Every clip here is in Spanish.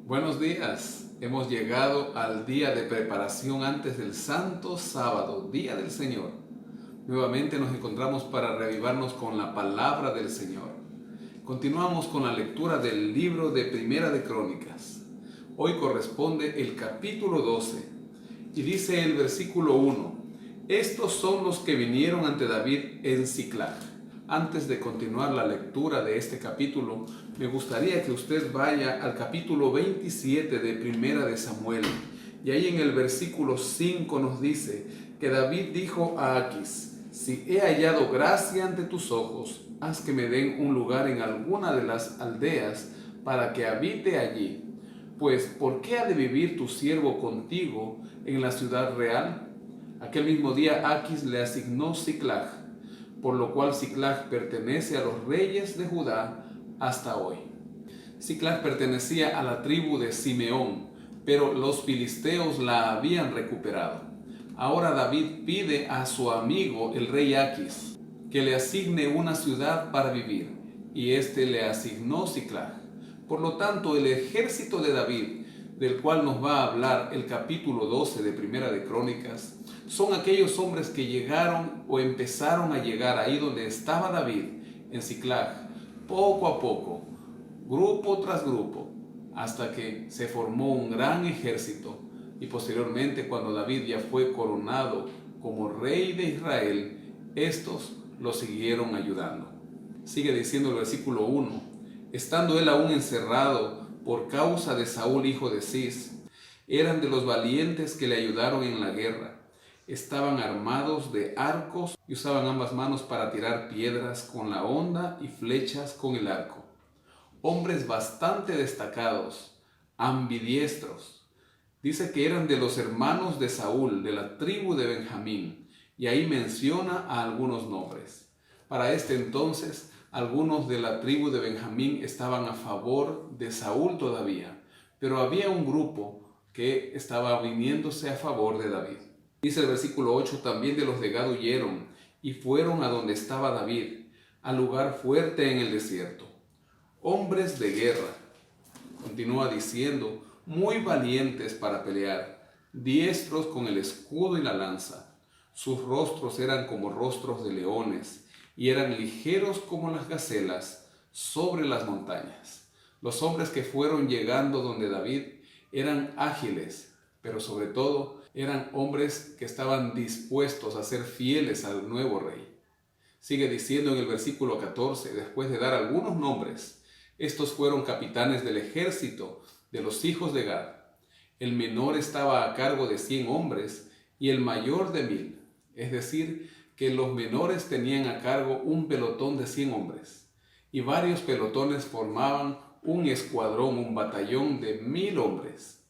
Buenos días, hemos llegado al día de preparación antes del Santo Sábado, Día del Señor. Nuevamente nos encontramos para reavivarnos con la palabra del Señor. Continuamos con la lectura del libro de Primera de Crónicas. Hoy corresponde el capítulo 12 y dice el versículo 1: Estos son los que vinieron ante David en Siclag. Antes de continuar la lectura de este capítulo, me gustaría que usted vaya al capítulo 27 de Primera de Samuel. Y ahí en el versículo 5 nos dice que David dijo a Aquis: si he hallado gracia ante tus ojos, haz que me den un lugar en alguna de las aldeas para que habite allí. Pues, ¿por qué ha de vivir tu siervo contigo en la ciudad real? Aquel mismo día Aquis le asignó Siclag, por lo cual Siclag pertenece a los reyes de Judá hasta hoy. Siclag pertenecía a la tribu de Simeón, pero los filisteos la habían recuperado. Ahora David pide a su amigo el rey Aquis que le asigne una ciudad para vivir, y éste le asignó Siclag. Por lo tanto, el ejército de David, del cual nos va a hablar el capítulo 12 de Primera de Crónicas, son aquellos hombres que llegaron o empezaron a llegar ahí donde estaba David, en Siclag, poco a poco, grupo tras grupo, hasta que se formó un gran ejército. Y posteriormente, cuando David ya fue coronado como rey de Israel, estos lo siguieron ayudando. Sigue diciendo el versículo 1: estando él aún encerrado por causa de Saúl, hijo de Cis, eran de los valientes que le ayudaron en la guerra. Estaban armados de arcos y usaban ambas manos para tirar piedras con la honda y flechas con el arco. Hombres bastante destacados, ambidiestros. Dice que eran de los hermanos de Saúl, de la tribu de Benjamín, y ahí menciona a algunos nombres. Para este entonces, algunos de la tribu de Benjamín estaban a favor de Saúl todavía, pero había un grupo que estaba viniéndose a favor de David. Dice el versículo 8: también de los de Gad huyeron y fueron a donde estaba David, al lugar fuerte en el desierto. Hombres de guerra, continúa diciendo, muy valientes para pelear, diestros con el escudo y la lanza. Sus rostros eran como rostros de leones y eran ligeros como las gacelas sobre las montañas. Los hombres que fueron llegando donde David eran ágiles, pero sobre todo eran hombres que estaban dispuestos a ser fieles al nuevo rey. Sigue diciendo en el versículo 14, después de dar algunos nombres: estos fueron capitanes del ejército de los hijos de Gad. El menor estaba a cargo de 100 hombres y el mayor de 1000. Es decir, que los menores tenían a cargo un pelotón de 100 hombres. Y varios pelotones formaban un escuadrón, un batallón de 1000 hombres.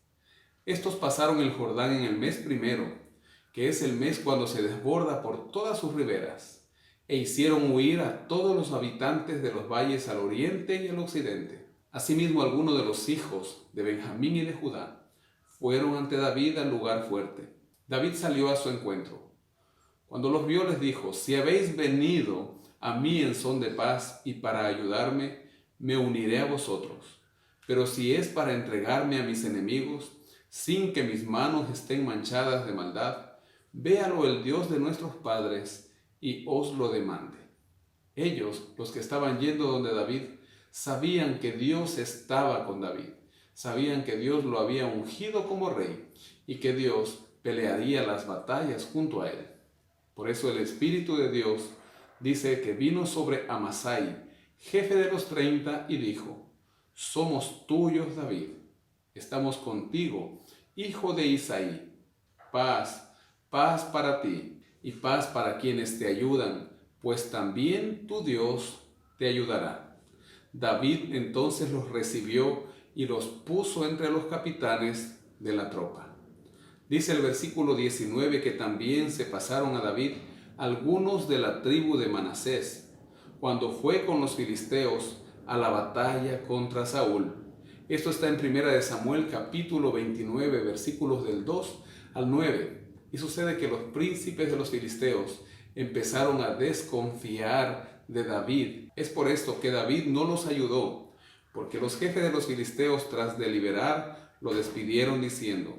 Estos pasaron el Jordán en el mes primero, que es el mes cuando se desborda por todas sus riberas, e hicieron huir a todos los habitantes de los valles al oriente y al occidente. Asimismo, algunos de los hijos de Benjamín y de Judá fueron ante David al lugar fuerte. David salió a su encuentro. Cuando los vio, les dijo: si habéis venido a mí en son de paz y para ayudarme, me uniré a vosotros. Pero si es para entregarme a mis enemigos, sin que mis manos estén manchadas de maldad, véalo el Dios de nuestros padres y os lo demande. Ellos, los que estaban yendo donde David, sabían que Dios estaba con David, sabían que Dios lo había ungido como rey y que Dios pelearía las batallas junto a él. Por eso el Espíritu de Dios dice que vino sobre Amasai, jefe de los 30, y dijo: somos tuyos, David, estamos contigo, hijo de Isaí. Paz, paz para ti y paz para quienes te ayudan, pues también tu Dios te ayudará. David entonces los recibió y los puso entre los capitanes de la tropa. Dice el versículo 19 que también se pasaron a David algunos de la tribu de Manasés, cuando fue con los filisteos a la batalla contra Saúl. Esto está en Primera de Samuel capítulo 29, versículos del 2 al 9. Y sucede que los príncipes de los filisteos empezaron a desconfiar de David. Es por esto que David no los ayudó, porque los jefes de los filisteos, tras deliberar, lo despidieron diciendo: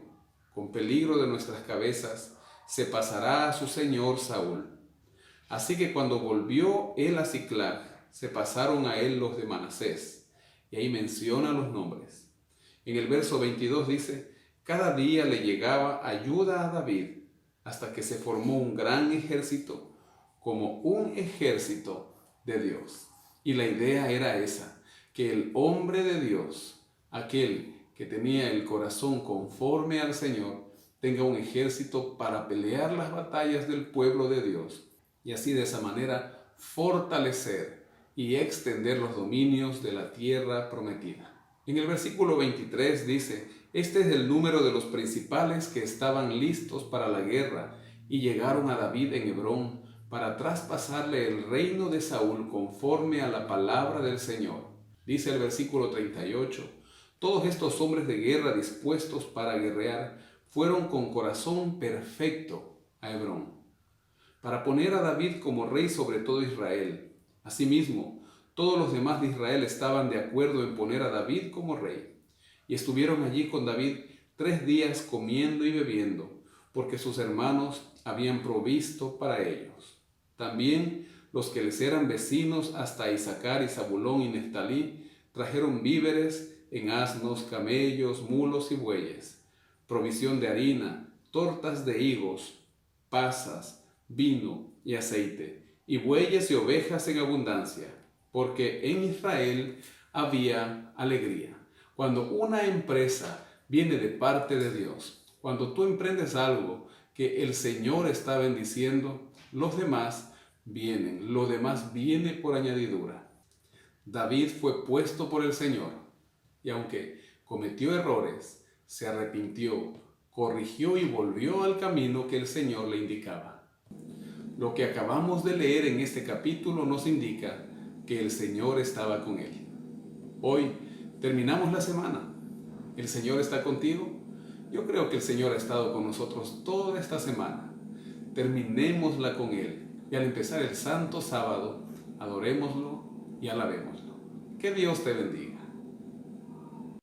con peligro de nuestras cabezas se pasará a su señor Saúl. Así que cuando volvió él a Siclag, se pasaron a él los de Manasés. Y ahí menciona los nombres. En el verso 22 dice: cada día le llegaba ayuda a David, hasta que se formó un gran ejército, como un ejército de Dios. Y la idea era esa, que el hombre de Dios, aquel que tenía el corazón conforme al Señor, tenga un ejército para pelear las batallas del pueblo de Dios, y así de esa manera fortalecer y extender los dominios de la tierra prometida. En el versículo 23 dice: este es el número de los principales que estaban listos para la guerra y llegaron a David en Hebrón para traspasarle el reino de Saúl conforme a la palabra del Señor. Dice el versículo 38: todos estos hombres de guerra dispuestos para guerrear fueron con corazón perfecto a Hebrón, para poner a David como rey sobre todo Israel. Asimismo, todos los demás de Israel estaban de acuerdo en poner a David como rey. Y estuvieron allí con David 3 días comiendo y bebiendo, porque sus hermanos habían provisto para ellos. También los que les eran vecinos hasta Isacar y Zabulón y Neftalí trajeron víveres en asnos, camellos, mulos y bueyes, provisión de harina, tortas de higos, pasas, vino y aceite, y bueyes y ovejas en abundancia, porque en Israel había alegría. Cuando una empresa viene de parte de Dios, cuando tú emprendes algo que el Señor está bendiciendo, los demás vienen, lo demás viene por añadidura. David fue puesto por el Señor, y aunque cometió errores, se arrepintió, corrigió y volvió al camino que el Señor le indicaba. Lo que acabamos de leer en este capítulo nos indica que el Señor estaba con él. Hoy terminamos la semana. ¿El Señor está contigo? Yo creo que el Señor ha estado con nosotros toda esta semana. Terminémosla con Él y al empezar el santo sábado, adorémoslo y alabémoslo. Que Dios te bendiga.